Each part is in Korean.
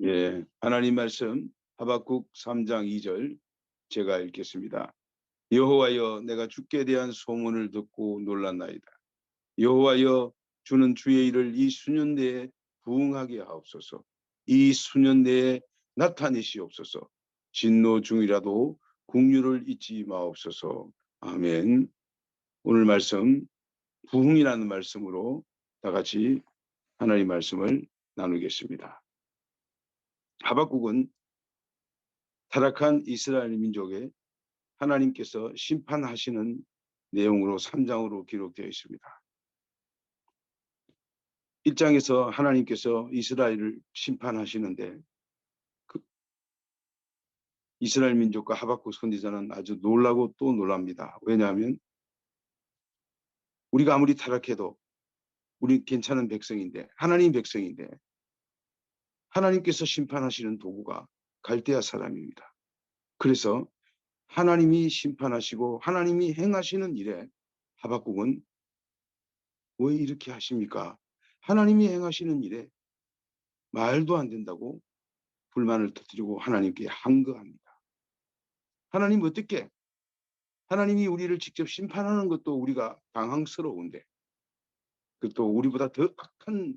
예, 하나님 말씀 하박국 3장 2절 제가 읽겠습니다. 여호와여, 내가 주께 대한 소문을 듣고 놀랐나이다. 여호와여, 주는 주의 일을 이 수년 내에 부응하게 하옵소서. 이 수년 내에 나타내시옵소서. 진노 중이라도 국류를 잊지 마옵소서. 아멘. 오늘 말씀 부흥이라는 말씀으로 다 같이 하나님 말씀을 나누겠습니다. 하박국은 타락한 이스라엘 민족에 하나님께서 심판하시는 내용으로 3장으로 기록되어 있습니다. 1장에서 하나님께서 이스라엘을 심판하시는데 이스라엘 민족과 하박국 선지자는 아주 놀라고 또 놀랍니다. 왜냐하면 우리가 아무리 타락해도 우리 괜찮은 백성인데, 하나님 백성인데 하나님께서 심판하시는 도구가 갈대아 사람입니다. 그래서 하나님이 심판하시고 하나님이 행하시는 일에 하박국은 왜 이렇게 하십니까? 하나님이 행하시는 일에 말도 안 된다고 불만을 터뜨리고 하나님께 항거합니다. 하나님 어떻게? 하나님이 우리를 직접 심판하는 것도 우리가 당황스러운데 또 우리보다 더 악한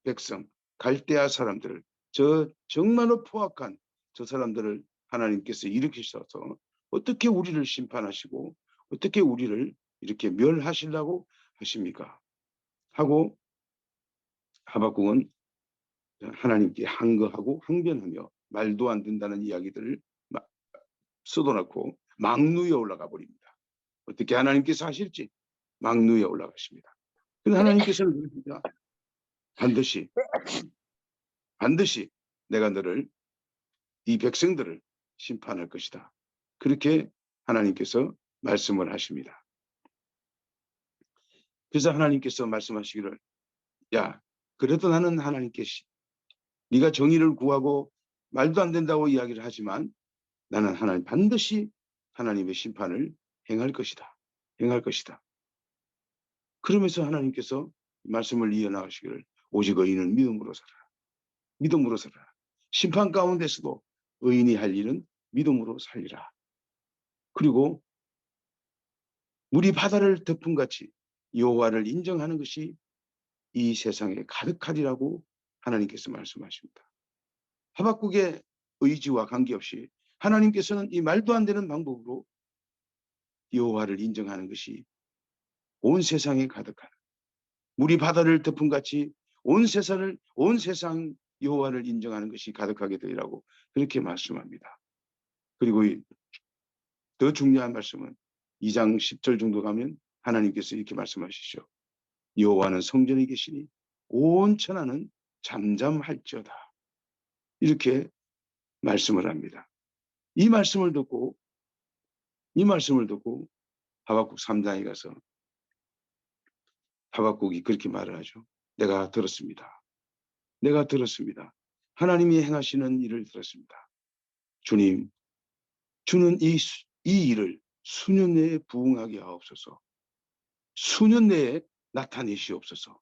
백성, 갈대아 사람들을, 저 정말로 포악한 저 사람들을 하나님께서 일으키셔서 어떻게 우리를 심판하시고 어떻게 우리를 이렇게 멸하시려고 하십니까? 하고 하박국은 하나님께 항거하고 항변하며 말도 안 된다는 이야기들을 쏟아놓고 망루에 올라가 버립니다. 어떻게 하나님께서 하실지 망루에 올라가십니다. 그래서 하나님께서는 그러십니다. 반드시 내가 너를, 이 백성들을 심판할 것이다. 그렇게 하나님께서 말씀을 하십니다. 그래서 하나님께서 말씀하시기를, 야, 그래도 나는 하나님께 네가 정의를 구하고 말도 안 된다고 이야기를 하지만 나는 반드시 하나님의 심판을 행할 것이다. 행할 것이다. 그러면서 하나님께서 말씀을 이어나가시기를, 오직 의인은 믿음으로 살아라. 믿음으로 살아라. 심판 가운데서도 의인이 할 일은 믿음으로 살리라. 그리고 물이 바다를 덮음같이 여호와를 인정하는 것이 이 세상에 가득하리라고 하나님께서 말씀하십니다. 하박국의 의지와 관계없이 하나님께서는 이 말도 안 되는 방법으로 여호와를 인정하는 것이 온 세상에 가득하다. 물이 바다를 덮음같이 온 세상 여호와를 인정하는 것이 가득하게 되리라고 그렇게 말씀합니다. 그리고 더 중요한 말씀은 2장 10절 정도 가면 하나님께서 이렇게 말씀하시죠. 여호와는 성전에 계시니 온 천하는 잠잠할지어다. 이렇게 말씀을 합니다. 이 말씀을 듣고 하박국 3장에 가서 하박국이 그렇게 말을 하죠. 내가 들었습니다. 하나님이 행하시는 일을 들었습니다. 주님, 주는 이 일을 수년 내에 부응하게 하옵소서. 수년 내에 나타내시옵소서.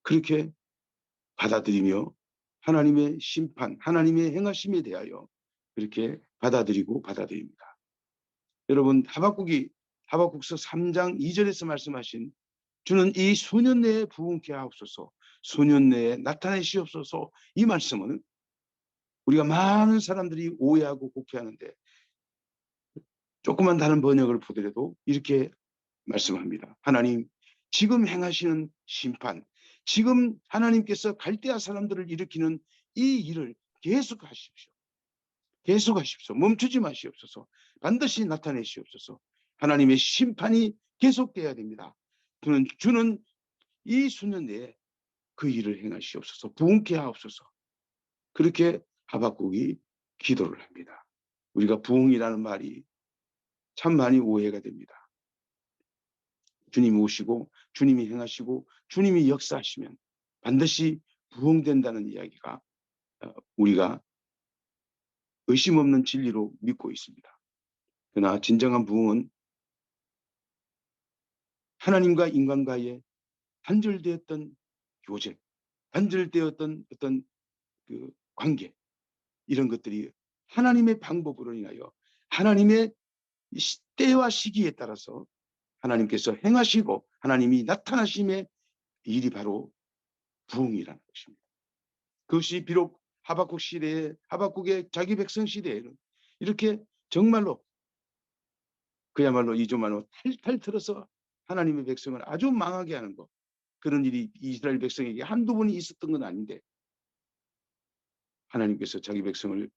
그렇게 받아들이며 하나님의 심판, 하나님의 행하심에 대하여 그렇게 받아들입니다. 여러분, 하박국서 3장 2절에서 말씀하신 주는 이 수년 내에 부응케 하옵소서, 수년 내에 나타내시옵소서, 이 말씀은 우리가 많은 사람들이 오해하고 곡해하는데 조그만 다른 번역을 보더라도 이렇게 말씀합니다. 하나님, 지금 행하시는 심판, 지금 하나님께서 갈대아 사람들을 일으키는 이 일을 계속하십시오. 멈추지 마시옵소서. 반드시 나타내시옵소서. 하나님의 심판이 계속돼야 됩니다. 주는 이 수년 내에 그 일을 행하시옵소서. 부흥케 하옵소서. 그렇게 하박국이 기도를 합니다. 우리가 부흥이라는 말이 참 많이 오해가 됩니다. 주님이 오시고 주님이 행하시고 주님이 역사하시면 반드시 부흥된다는 이야기가 우리가 의심 없는 진리로 믿고 있습니다. 그러나 진정한 부흥은 하나님과 인간과의 단절되었던 교제, 단절되었던 어떤 그 관계, 이런 것들이 하나님의 방법으로 인하여 하나님의 때와 시기에 따라서 하나님께서 행하시고 하나님이 나타나심의 일이 바로 부흥이라는 것입니다. 그것이 비록 하박국 시대에, 하박국의 자기 백성 시대에는 이렇게 정말로 그야말로 이조말로 탈탈 털어서 하나님의 백성을 아주 망하게 하는 것, 그런 일이 이스라엘 백성에게 한두 번이 있었던 건 아닌데, 하나님께서 자기 백성을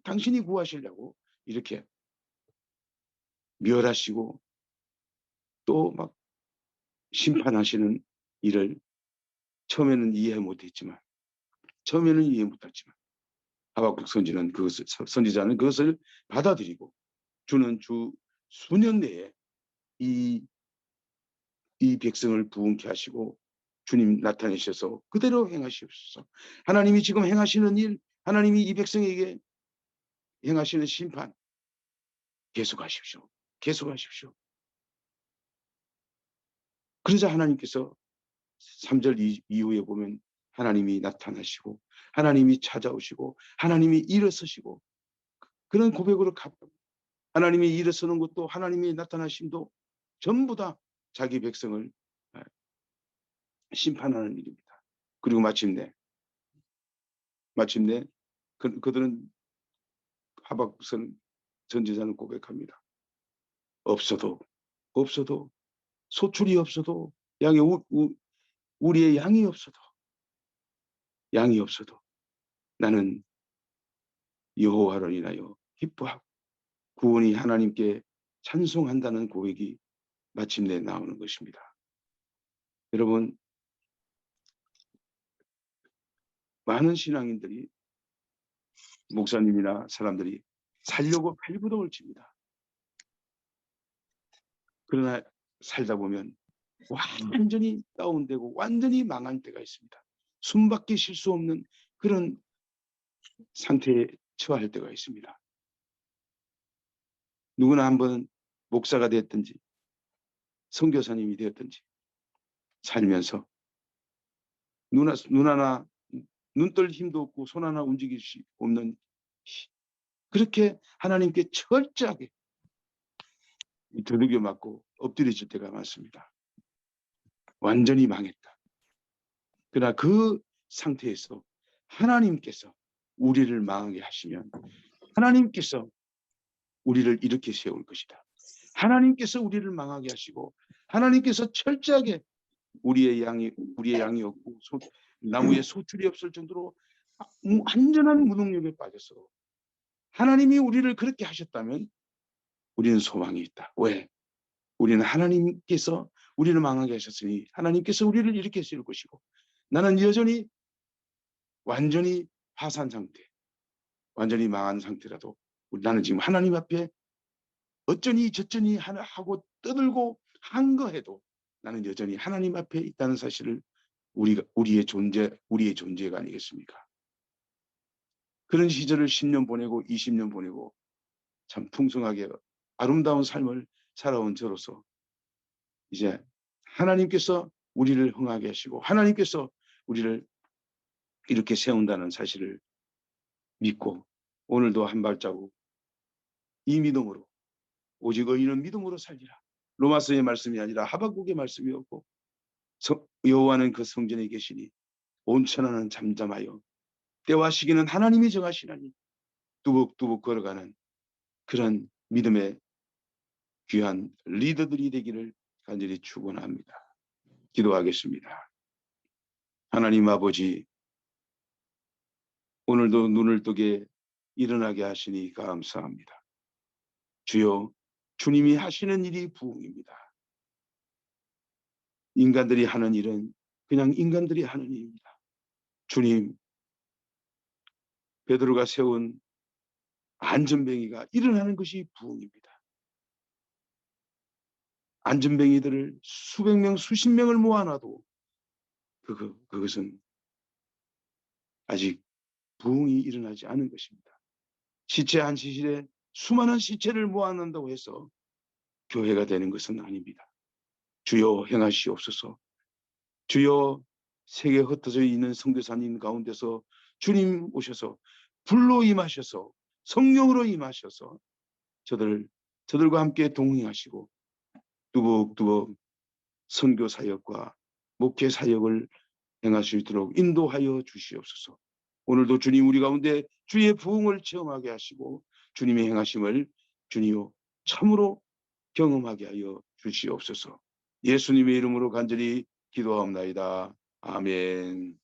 당신이 구하시려고 이렇게 멸하시고 또 막 심판하시는 일을 처음에는 이해 못했지만 하박국 선지자는 그것을 받아들이고 주는 주 수년 내에 이 백성을 부흥케 하시고 주님 나타내셔서 그대로 행하시옵소서. 하나님이 지금 행하시는 일, 하나님이 이 백성에게 행하시는 심판 계속하십시오. 계속하십시오. 그러자 하나님께서 3절 이후에 보면 하나님이 나타나시고 하나님이 찾아오시고 하나님이 일어서시고 그런 고백으로 하나님이 일어서는 것도 하나님이 나타나심도 전부 다 자기 백성을 심판하는 일입니다. 그리고 마침내 그들은 하박국 선지자는 고백합니다. 없어도 소출이 없어도 우리의 양이 없어도 나는 여호와를 인하여 기뻐하고 구원이 하나님께 찬송한다는 고백이 마침내 나오는 것입니다. 여러분, 많은 신앙인들이, 목사님이나 사람들이 살려고 발부동을 칩니다. 그러나 살다 보면 완전히 다운되고 완전히 망할 때가 있습니다. 숨밖에 쉴 수 없는 그런 상태에 처할 때가 있습니다. 누구나 한번 목사가 되었든지 선교사님이 되었든지 살면서 눈 하나 눈뜰 힘도 없고 손 하나 움직일 수 없는, 그렇게 하나님께 철저하게 두들겨 맞고 엎드려질 때가 많습니다. 완전히 망했다. 그러나 그 상태에서 하나님께서 우리를 망하게 하시면 하나님께서 우리를 이렇게 세울 것이다. 하나님께서 우리를 망하게 하시고 하나님께서 철저하게 우리의 양이 없고 나무에 소출이 없을 정도로 완전한 무능력에 빠져서 하나님이 우리를 그렇게 하셨다면 우리는 소망이 있다. 왜? 우리는 하나님께서 우리를 망하게 하셨으니 하나님께서 우리를 이렇게 세울 것이고 나는 여전히 완전히 파산 상태, 완전히 망한 상태라도 나는 지금 하나님 앞에 어쩌니 저쩌니 하고 떠들고 한거해도 나는 여전히 하나님 앞에 있다는 사실을 우리의 존재가 아니겠습니까? 그런 시절을 10년 보내고 20년 보내고 참 풍성하게 아름다운 삶을 살아온 저로서 이제 하나님께서 우리를 흥하게 하시고 하나님께서 우리를 이렇게 세운다는 사실을 믿고 오늘도 한 발자국 이 믿음으로, 오직 의인은 믿음으로 살리라. 로마서의 말씀이 아니라 하박국의 말씀이었고 여호와는 그 성전에 계시니 온 천하는 잠잠하여 때와 시기는 하나님이 정하시나니 뚜벅뚜벅 걸어가는 그런 믿음의 귀한 리더들이 되기를 간절히 축원합니다. 기도하겠습니다. 하나님 아버지, 오늘도 눈을 뜨게 일어나게 하시니 감사합니다. 주여, 주님이 하시는 일이 부흥입니다. 인간들이 하는 일은 그냥 인간들이 하는 일입니다. 주님, 베드로가 세운 안전뱅이가 일어나는 것이 부흥입니다. 안전뱅이들을 수백 명, 수십 명을 모아놔도 그것은 아직 부흥이 일어나지 않은 것입니다. 시체 한 시실에 수많은 시체를 모아놓는다고 해서 교회가 되는 것은 아닙니다. 주여 행하시옵소서. 주여 세계에 흩어져 있는 선교사님 가운데서 주님 오셔서 불로 임하셔서 성령으로 임하셔서 저들과 함께 동행하시고 두벅두벅 선교 사역과 목회 사역을 행할 수 있도록 인도하여 주시옵소서. 오늘도 주님 우리 가운데 주의 부흥을 체험하게 하시고 주님의 행하심을 주님요 참으로 경험하게 하여 주시옵소서. 예수님의 이름으로 간절히 기도하옵나이다. 아멘.